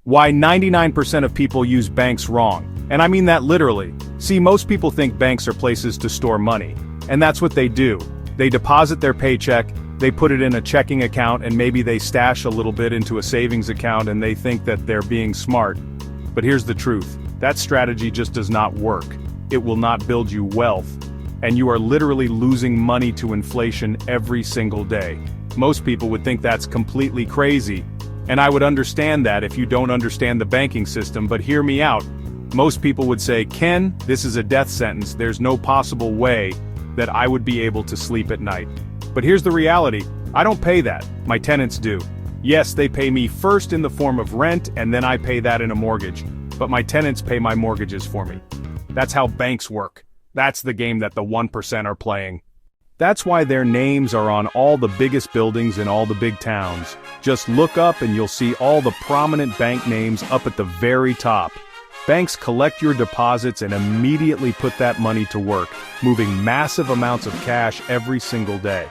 Why 99% of people use banks wrong. And I mean that literally. See, most people think banks are places to store money. And that's what they do. They deposit their paycheck, they put it in a checking account, and maybe they stash a little bit into a savings account, and they think that they're being smart. But here's the truth. That strategy just does not work. It will not build you wealth. And you are literally losing money to inflation every single day. Most people would think that's completely crazy. And I would understand that if you don't understand the banking system, but hear me out. Most people would say, Ken, this is a death sentence. There's no possible way that I would be able to sleep at night. But here's the reality. I don't pay that. My tenants do. Yes, they pay me first in the form of rent, and then I pay that in a mortgage. But my tenants pay my mortgages for me. That's how banks work. That's the game that the 1% are playing. That's why their names are on all the biggest buildings in all the big towns. Just look up and you'll see all the prominent bank names up at the very top. Banks collect your deposits and immediately put that money to work, moving massive amounts of cash every single day.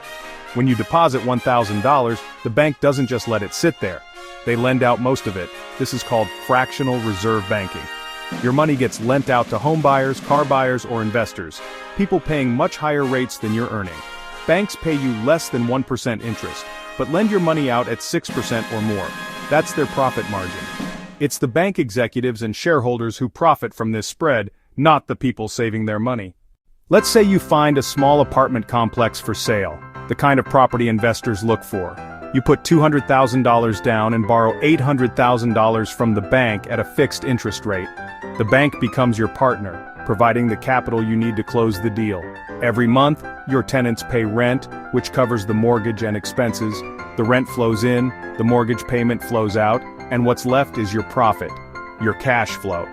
When you deposit $1,000, the bank doesn't just let it sit there. They lend out most of it. This is called fractional reserve banking. Your money gets lent out to home buyers, car buyers, or investors, people paying much higher rates than you're earning. Banks pay you less than 1% interest, but lend your money out at 6% or more. That's their profit margin. It's the bank executives and shareholders who profit from this spread, not the people saving their money. Let's say you find a small apartment complex for sale, the kind of property investors look for. You put $200,000 down and borrow $800,000 from the bank at a fixed interest rate. The bank becomes your partner, providing the capital you need to close the deal. Every month, your tenants pay rent, which covers the mortgage and expenses. The rent flows in, the mortgage payment flows out, and what's left is your profit, your cash flow.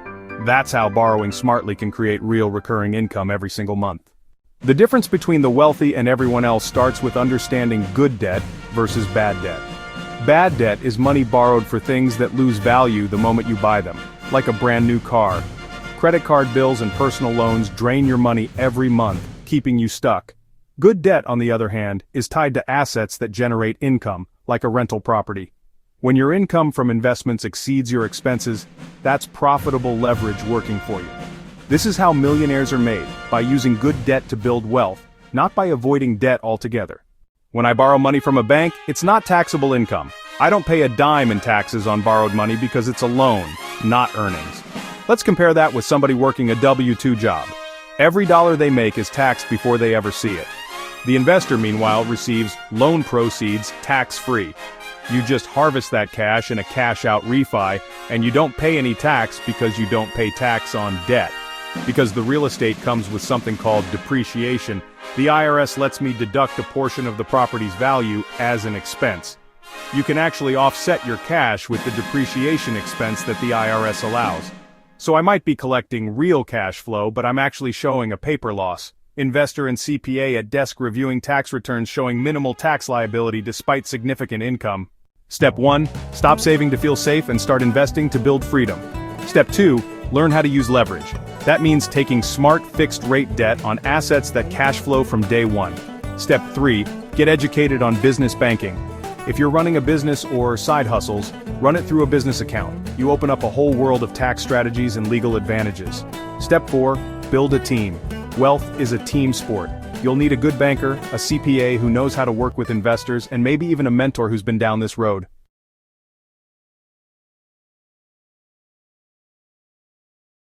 That's how borrowing smartly can create real recurring income every single month. The difference between the wealthy and everyone else starts with understanding good debt versus bad debt. Bad debt is money borrowed for things that lose value the moment you buy them, like a brand new car. Credit card bills and personal loans drain your money every month, keeping you stuck. Good debt, on the other hand, is tied to assets that generate income, like a rental property. When your income from investments exceeds your expenses, that's profitable leverage working for you. This is how millionaires are made, by using good debt to build wealth, not by avoiding debt altogether. When I borrow money from a bank, it's not taxable income. I don't pay a dime in taxes on borrowed money because it's a loan, not earnings. Let's compare that with somebody working a W-2 job. Every dollar they make is taxed before they ever see it. The investor, meanwhile, receives loan proceeds tax-free. You just harvest that cash in a cash-out refi, and you don't pay any tax because you don't pay tax on debt. Because the real estate comes with something called depreciation, the IRS lets me deduct a portion of the property's value as an expense. You can actually offset your cash with the depreciation expense that the IRS allows. So I might be collecting real cash flow, but I'm actually showing a paper loss. Investor and CPA at desk reviewing tax returns showing minimal tax liability despite significant income. Step 1, stop saving to feel safe and start investing to build freedom. Step 2, learn how to use leverage. That means taking smart fixed-rate debt on assets that cash flow from day one. Step 3, get educated on business banking. If you're running a business or side hustles, run it through a business account. You open up a whole world of tax strategies and legal advantages. Step 4, build a team. Wealth is a team sport. You'll need a good banker, a CPA who knows how to work with investors, and maybe even a mentor who's been down this road.